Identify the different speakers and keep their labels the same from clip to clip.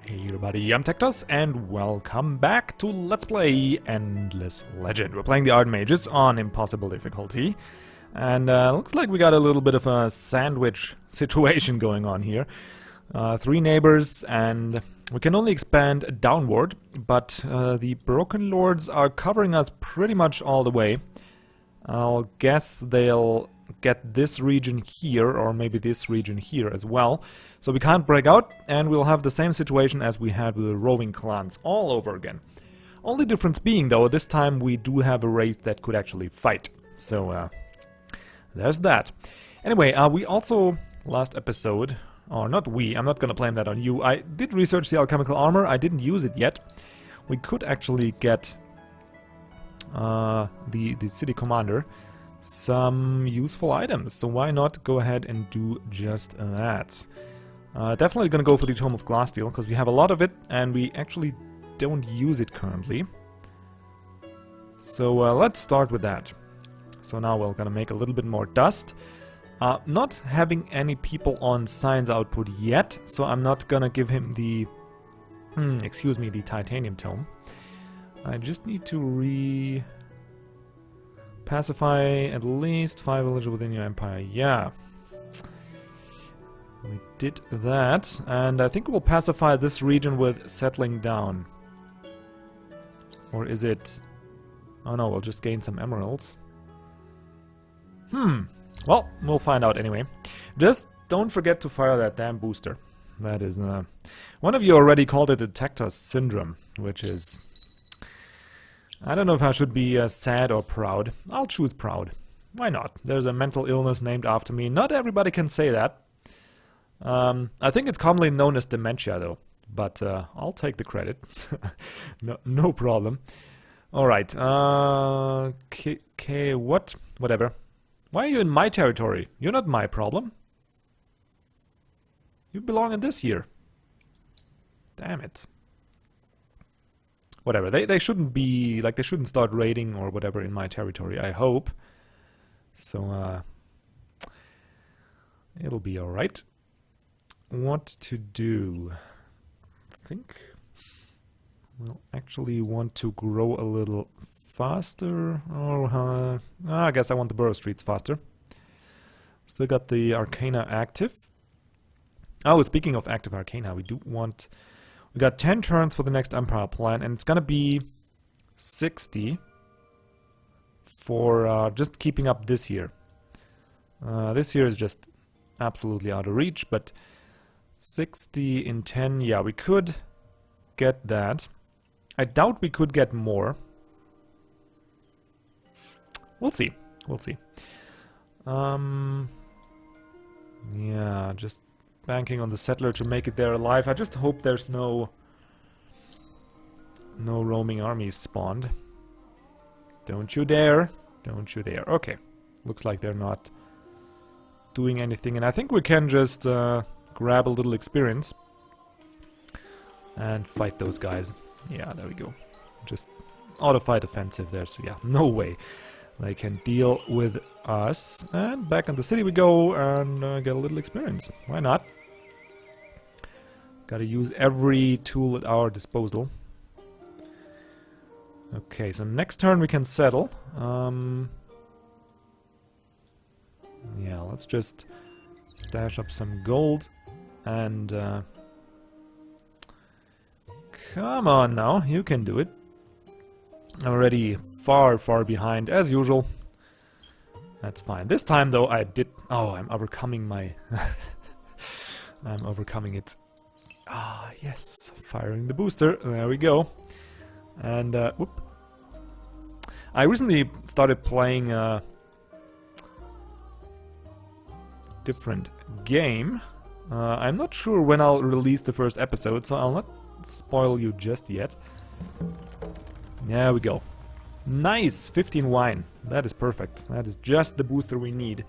Speaker 1: Hey everybody, I'm TecToss and welcome back to Let's Play Endless Legend. We're playing the Ardent Mages on impossible difficulty. And looks like we got a little bit of a sandwich situation going on here. 3 neighbors and we can only expand downward, but the Broken Lords are covering us pretty much all the way. I'll guess they'll get this region here, or maybe this region here as well. So we can't break out, and we'll have the same situation as we had with the roving clans all over again. Only difference being, though, this time we do have a race that could actually fight. So, there's that. Anyway, we also, last episode, or not we, I'm not gonna blame that on you, I did research the alchemical armor, I didn't use it yet. We could actually get the city commander some useful items, so why not go ahead and do just that. Definitely gonna go for the Tome of Glasssteel, because we have a lot of it, and we actually don't use it currently. So let's start with that. So now we're gonna make a little bit more dust. Not having any people on science output yet, so I'm not gonna give him the... excuse me, the Titanium Tome. I just need to pacify at least 5 villages within your empire. Yeah. We did that, and I think we'll pacify this region with settling down. Or is it... oh no, we'll just gain some emeralds. Well, we'll find out anyway. Just don't forget to fire that damn booster. That is... one of you already called it the TecToss syndrome, which is... I don't know if I should be sad or proud. I'll choose proud. Why not? There's a mental illness named after me. Not everybody can say that. I think it's commonly known as dementia, though. But I'll take the credit. No problem. Alright. What? Whatever. Why are you in my territory? You're not my problem. You belong in this year. Damn it. Whatever, they shouldn't be, like, they shouldn't start raiding or whatever in my territory, I hope. So, it'll be alright. What to do? I think we'll actually want to grow a little faster. Or, I guess I want the Borough Streets faster. Still got the Arcana active. Oh, speaking of active Arcana, we do want... we got 10 turns for the next Empire plan, and it's gonna be 60 for just keeping up this year. This year is just absolutely out of reach, but 60 in 10, yeah, we could get that. I doubt we could get more. We'll see. We'll see. Yeah, just... banking on the settler to make it there alive. I just hope there's no roaming armies spawned. Don't you dare. Don't you dare. Okay. Looks like they're not doing anything. And I think we can just grab a little experience and fight those guys. Yeah, there we go. Just auto-fight offensive there. So yeah, no way they can deal with us. And back in the city we go and get a little experience. Why not? Gotta use every tool at our disposal. Okay, so next turn we can settle. Yeah, let's just stash up some gold and... come on now, you can do it. I'm already far behind, as usual. That's fine. This time, though, I did... oh, I'm overcoming my... I'm overcoming it. Ah, yes. Firing the booster. There we go. And, whoop. I recently started playing a different game. I'm not sure when I'll release the first episode, so I'll not spoil you just yet. There we go. Nice! 15 wine. That is perfect. That is just the booster we need.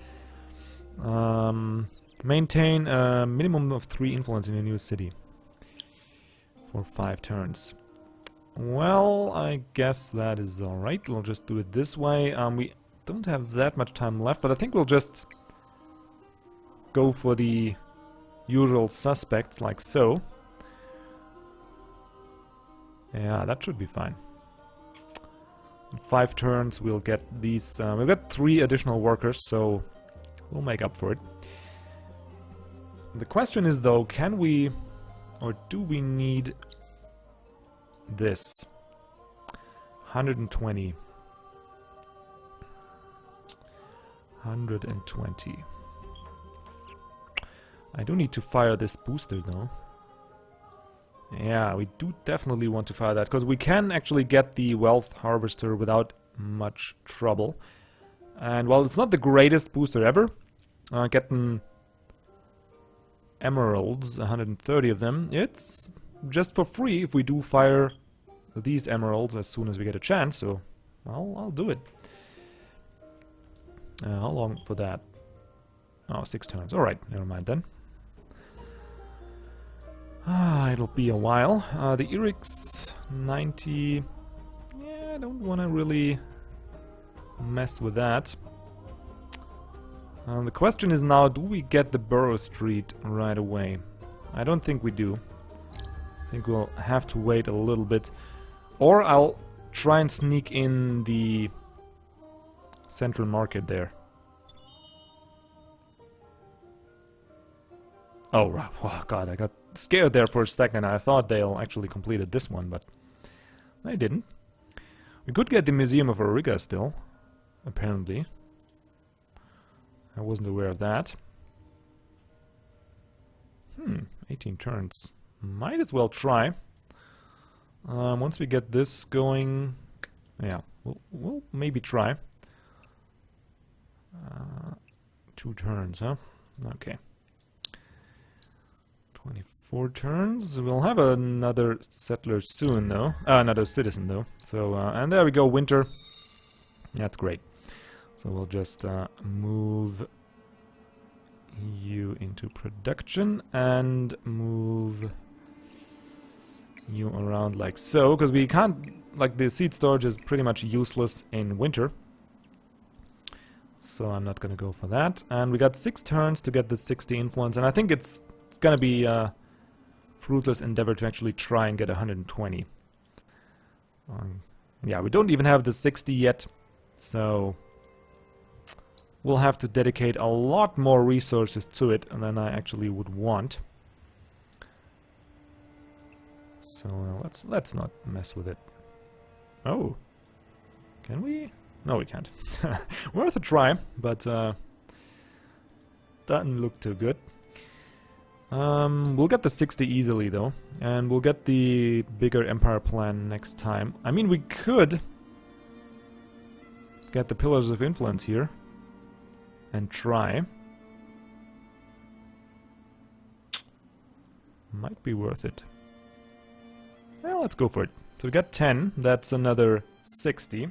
Speaker 1: Maintain a minimum of 3 influence in a new city. For 5 turns. Well, I guess that is alright. We'll just do it this way. We don't have that much time left, but I think we'll just go for the usual suspects, like so. Yeah, that should be fine. In 5 turns we'll get these... we'll get 3 additional workers, so we'll make up for it. The question is though, can we... or do we need this? 120. 120. I do need to fire this booster though. Yeah, we do definitely want to fire that, because we can actually get the wealth harvester without much trouble. And while it's not the greatest booster ever, getting emeralds, 130 of them, it's just for free if we do fire these emeralds as soon as we get a chance, so I'll do it. How long for that? Oh, 6 turns. Alright, never mind then. It'll be a while. The Eric's 90... yeah, I don't want to really mess with that. The question is now, do we get the Burrow Street right away? I don't think we do. I think we'll have to wait a little bit. Or I'll try and sneak in the central market there. Oh, oh god, I got scared there for a second. I thought they'll actually completed this one, but they didn't. We could get the Museum of Auriga still, apparently. I wasn't aware of that. 18 turns. Might as well try. Once we get this going, yeah, we'll maybe try. 2 turns, huh? Okay. 24 turns. We'll have another settler soon, though. Another citizen, though. So, and there we go, winter. That's great. So we'll just move you into production and move you around like so, because we can't, like, the seed storage is pretty much useless in winter. So I'm not gonna go for that. And we got 6 turns to get the 60 influence, and I think it's gonna be a fruitless endeavor to actually try and get 120. Yeah, we don't even have the 60 yet, so we'll have to dedicate a lot more resources to it than I actually would want. So let's not mess with it. Oh, can we? No, we can't. Worth a try, but doesn't look too good. We'll get the 60 easily though, and we'll get the bigger empire plan next time. I mean, we could get the Pillars of Influence here and try. Might be worth it. Well, let's go for it. So we got 10, that's another 60.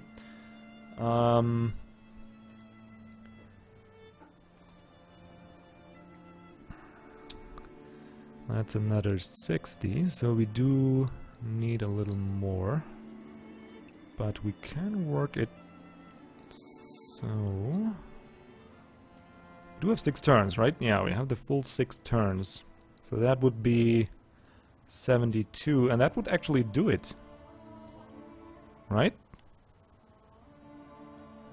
Speaker 1: That's another 60, so we do need a little more. But we can work it so... We do have 6 turns, right? Yeah, we have the full 6 turns. So that would be 72, and that would actually do it. Right?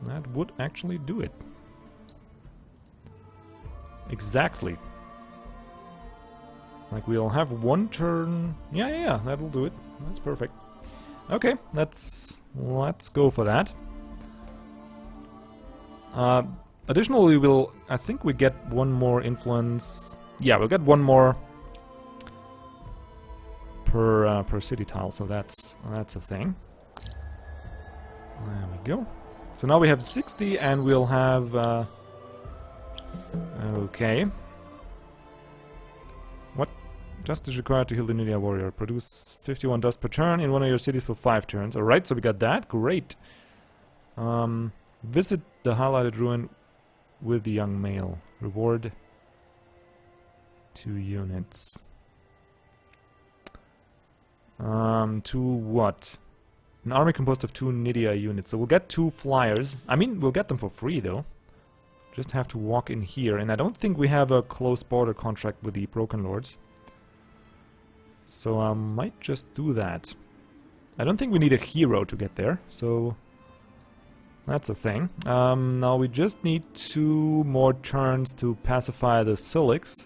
Speaker 1: That would actually do it. Exactly. Like, we'll have 1 turn... Yeah, that'll do it. That's perfect. Okay, let's go for that. Additionally, I think we get 1 more influence... Yeah, we'll get 1 more per city tile, so that's a thing. There we go. So now we have 60, and we'll have... okay. What? Justice required to heal the Nidia warrior. Produce 51 dust per turn in one of your cities for 5 turns. Alright, so we got that. Great. Visit the highlighted ruin with the young male. Reward 2 units. To what? An army composed of 2 Nidia units. So we'll get 2 flyers. I mean, we'll get them for free, though. Just have to walk in here. And I don't think we have a close border contract with the Broken Lords. So I might just do that. I don't think we need a hero to get there, so that's a thing. Now we just need 2 more turns to pacify the Silix.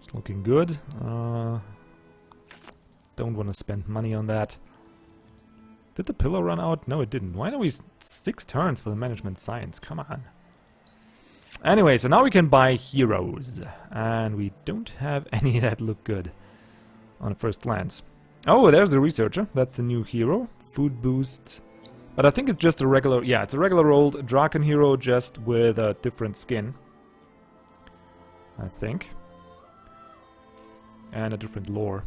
Speaker 1: It's looking good. Don't want to spend money on that. Did the pillar run out? No, it didn't. Why don't we 6 turns for the management science? Come on. Anyway, so now we can buy heroes. And we don't have any that look good on first glance. Oh, there's the researcher. That's the new hero. Food boost. But I think it's just a regular... Yeah, it's a regular old Draken hero just with a different skin. I think. And a different lore.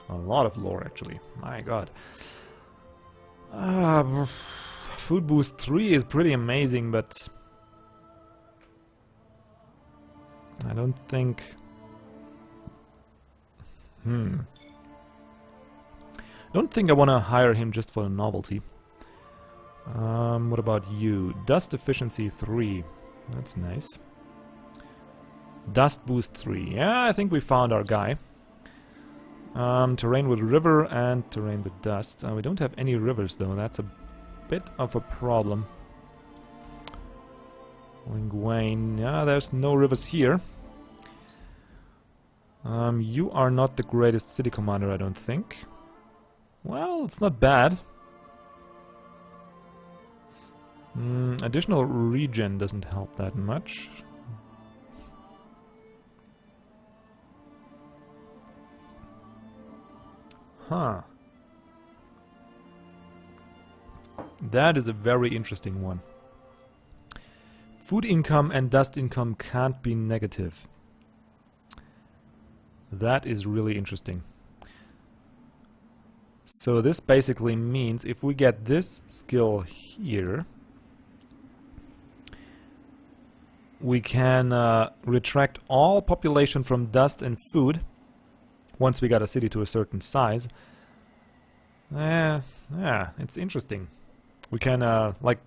Speaker 1: A lot of lore, actually. My god. Food boost 3 is pretty amazing, but... I don't think... Don't think I want to hire him just for the novelty. What about you? Dust efficiency 3. That's nice. Dust boost 3. Yeah, I think we found our guy. Terrain with river and terrain with dust. We don't have any rivers though. That's a bit of a problem. Linguane. Yeah, there's no rivers here. You are not the greatest city commander, I don't think. Well, it's not bad. Additional regen doesn't help that much. Huh. That is a very interesting one. Food income and dust income can't be negative. That is really interesting. So this basically means if we get this skill here, we can retract all population from dust and food once we got a city to a certain size. Yeah, it's interesting. We can, like,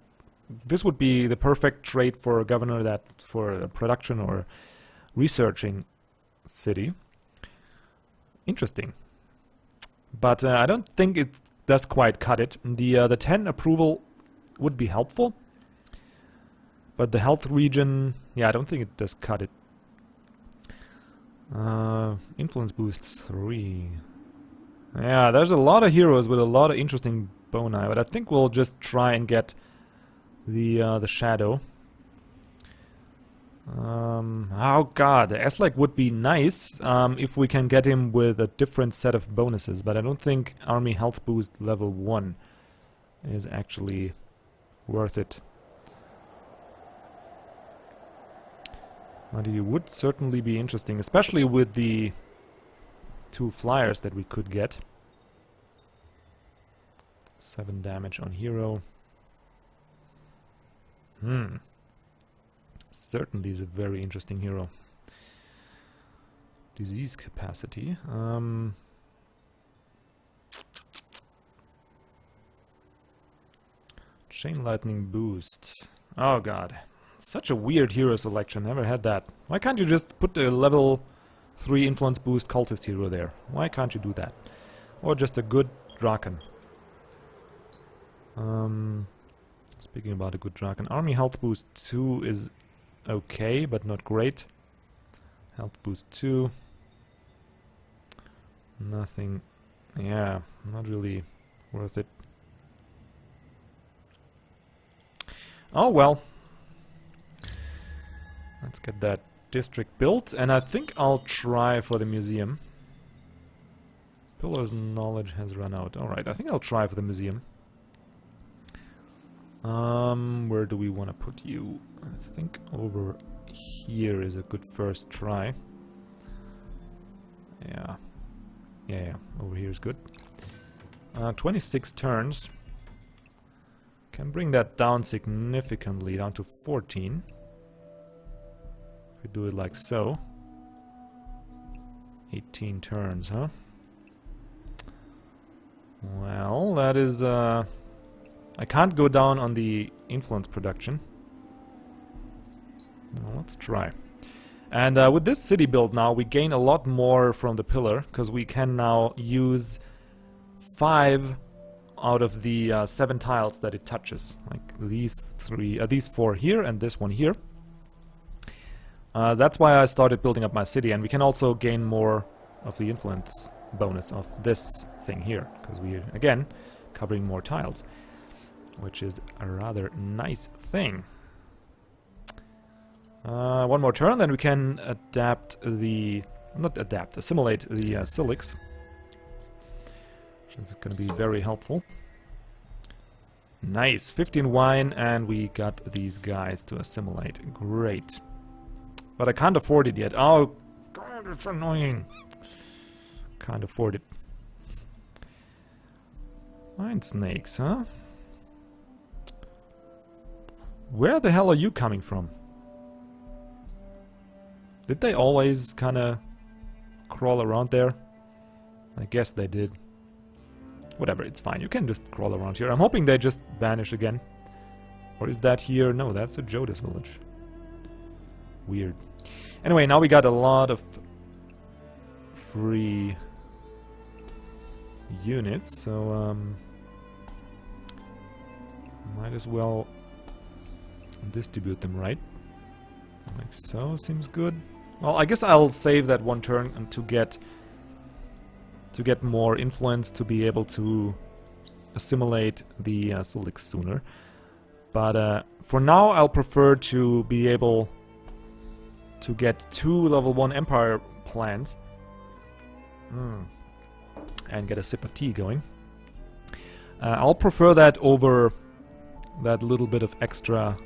Speaker 1: this would be the perfect trait for a governor that for a production or researching city. Interesting. But I don't think it does quite cut it. The 10 approval would be helpful. But the health region, yeah, I don't think it does cut it. Influence boosts 3. Yeah, there's a lot of heroes with a lot of interesting boni, but I think we'll just try and get the shadow. Oh god, the Eslek would be nice if we can get him with a different set of bonuses, but I don't think army health boost level 1 is actually worth it. But he would certainly be interesting, especially with the 2 flyers that we could get. 7 damage on hero. Certainly is a very interesting hero. Disease capacity. Chain lightning boost. Oh god. Such a weird hero selection, never had that. Why can't you just put the level 3 influence boost cultist hero there? Why can't you do that? Or just a good Draken. Speaking about a good Draken, army health boost 2 is okay, but not great. Health boost 2. Nothing. Yeah, not really worth it. Oh well. Let's get that district built, and I think I'll try for the museum. Pillar's knowledge has run out. Alright, I think I'll try for the museum. Where do we want to put you? I think over here is a good first try. Yeah, over here is good. 26 turns. Can bring that down significantly, down to 14. If we do it like so. 18 turns, huh? Well, that is, I can't go down on the influence production. Well, let's try. And with this city build now, we gain a lot more from the pillar, because we can now use 5 out of the 7 tiles that it touches. Like these 4 here and this one here. That's why I started building up my city, and we can also gain more of the influence bonus of this thing here, because we are, again, covering more tiles, which is a rather nice thing. One more turn, then we can assimilate the Silix, which is going to be very helpful. Nice, 15 wine, and we got these guys to assimilate. Great. But I can't afford it yet. Oh, God, it's annoying. Can't afford it. Wine snakes, huh? Where the hell are you coming from? Did they always kind of crawl around there? I guess they did. Whatever, it's fine. You can just crawl around here. I'm hoping they just vanish again. Or is that here? No, that's a Jodis village. Weird. Anyway, now we got a lot of free units, so might as well distribute them right. Like so, seems good. Well, I guess I'll save that one turn and to get more influence to be able to assimilate the Silix sooner. But for now, I'll prefer to be able to get 2 level 1 Empire plans and get a sip of tea going. I'll prefer that over that little bit of extra,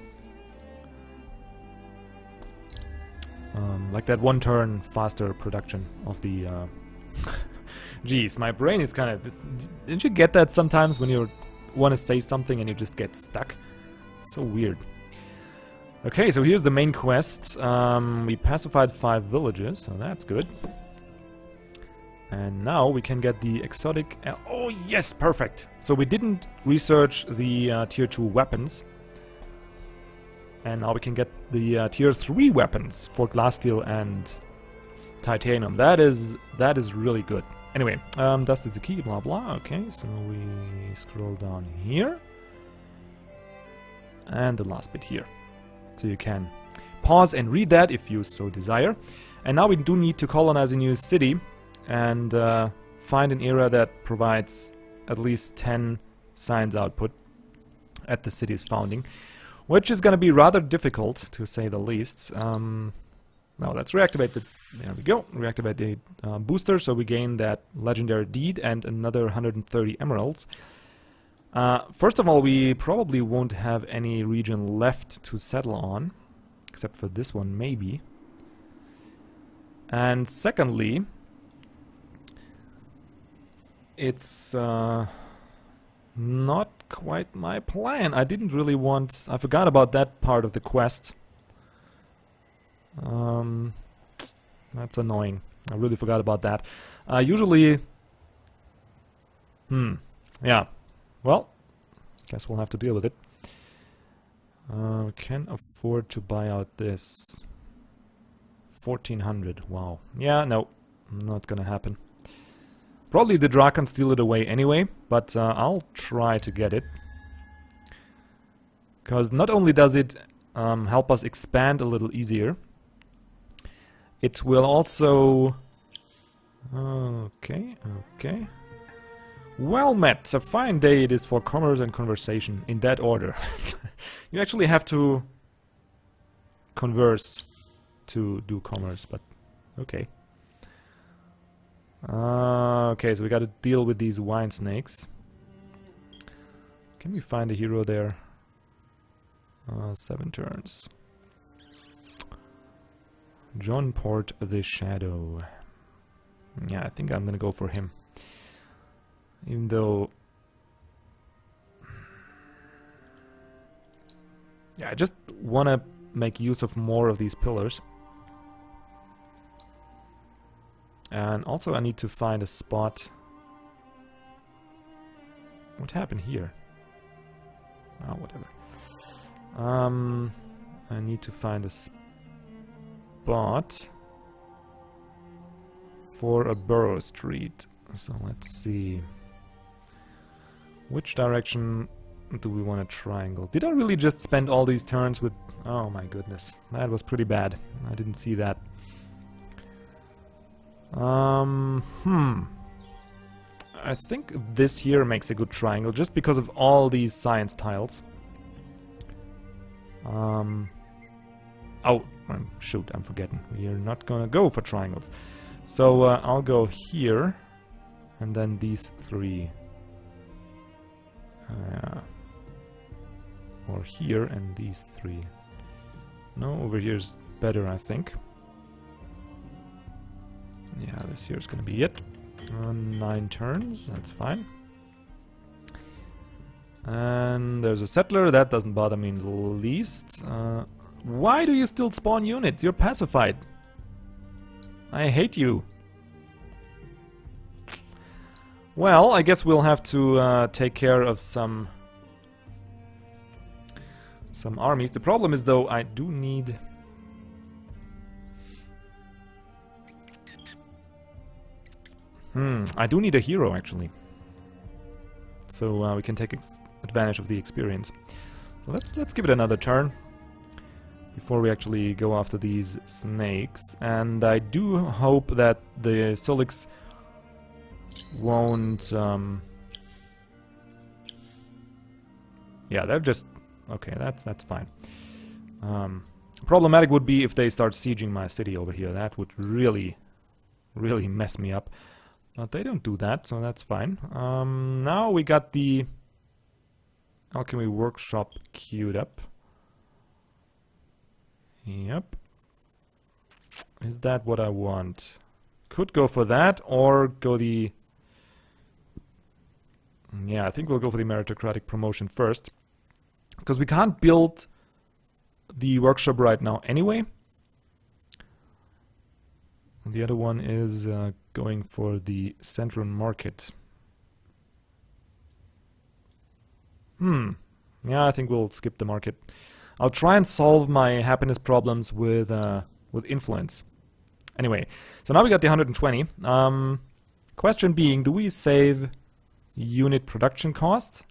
Speaker 1: like that 1 turn faster production of the Jeez, my brain is kind of... Didn't you get that sometimes when you want to say something and you just get stuck? So weird. Okay, so here's the main quest. We pacified 5 villages, so that's good. And now we can get the exotic... oh yes, perfect! So we didn't research the tier 2 weapons. And now we can get the tier 3 weapons for glass steel and titanium. That is really good. Anyway, dust is the key, blah blah. Okay, so we scroll down here. And the last bit here. So you can pause and read that if you so desire. And now we do need to colonize a new city and find an area that provides at least 10 science output at the city's founding, which is going to be rather difficult, to say the least. Now let's reactivate the... There we go. Reactivate the booster, so we gain that legendary deed and another 130 emeralds. First of all, we probably won't have any region left to settle on, except for this one, maybe. And secondly, it's not quite my plan. I didn't really want... I forgot about that part of the quest. That's annoying. I really forgot about that. Usually... yeah. Well, guess we'll have to deal with it. Can afford to buy out this. 1400. Wow. Yeah, no. Not gonna happen. Probably the Draken steal it away anyway, but I'll try to get it. Because not only does it help us expand a little easier, it will also... Okay. Well met. A fine day it is for commerce and conversation, in that order. You actually have to converse to do commerce, but okay. Okay, so we gotta deal with these wine snakes. Can we find a hero there? 7 turns. John Port the Shadow. Yeah, I think I'm gonna go for him. Even though... Yeah, I just wanna make use of more of these pillars. And also I need to find a spot. What happened here? Oh, whatever. I need to find a spot spot for a burrow street. So let's see. Which direction do we want to triangle? Did I really just spend all these turns with... Oh my goodness. That was pretty bad. I didn't see that. I think this here makes a good triangle, just because of all these science tiles. Oh, shoot, I'm forgetting. We are not gonna go for triangles. So I'll go here, and then these three. Or here, and these three. No, over here's better, I think. Yeah, this here's gonna be it. 9 turns, that's fine. And there's a settler, that doesn't bother me in the least. Why do you still spawn units? You're pacified. I hate you. Well, I guess we'll have to take care of some armies. The problem is, though, I do need... I do need a hero, actually. So we can take advantage of the experience. So let's give it another turn before we actually go after these snakes. And I do hope that the Solix won't... Yeah, they're just... Okay, that's fine. Problematic would be if they start sieging my city over here. That would really mess me up. But they don't do that, so that's fine. Now we got the Alchemy Workshop queued up. Yep. Is that what I want? Could go for that, or go the... Yeah, I think we'll go for the meritocratic promotion first. Because we can't build the workshop right now anyway. And the other one is going for the central market. Yeah, I think we'll skip the market. I'll try and solve my happiness problems with influence. Anyway, so now we got the 120. Question being, do we save unit production costs?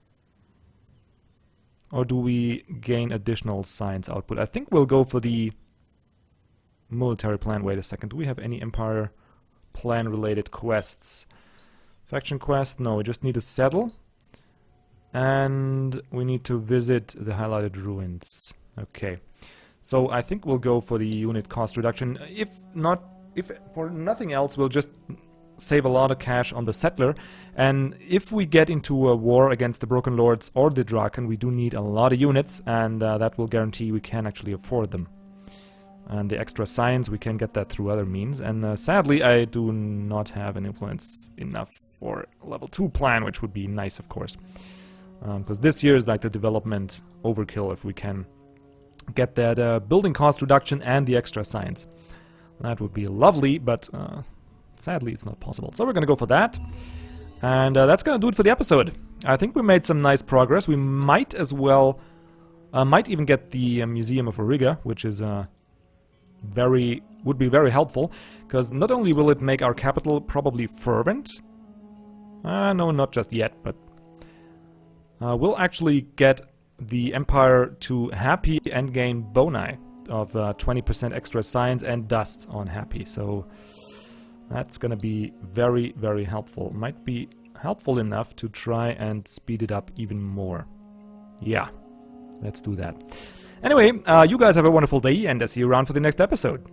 Speaker 1: Or do we gain additional science output? I think we'll go for the military plan. Wait a second, do we have any empire plan related quests? Faction quest? No, we just need to settle. And we need to visit the highlighted ruins. Okay. So I think we'll go for the unit cost reduction. If for nothing else, we'll just save a lot of cash on the settler. And if we get into a war against the Broken Lords or the Draken, we do need a lot of units, and that will guarantee we can actually afford them. And the extra science, we can get that through other means. And sadly, I do not have an influence enough for level 2 plan, which would be nice, of course. Because this year is like the development overkill if we can get that building cost reduction and the extra science. That would be lovely, but sadly it's not possible. So we're going to go for that. And that's going to do it for the episode. I think we made some nice progress. We might as well, might even get the Museum of Auriga, which is would be very helpful. Because not only will it make our capital probably fervent. No, not just yet, but we'll actually get the Empire to happy and gain boni of 20% extra science and dust on happy. So that's gonna be very, very helpful. Might be helpful enough to try and speed it up even more. Yeah, let's do that. Anyway, you guys have a wonderful day, and I'll see you around for the next episode.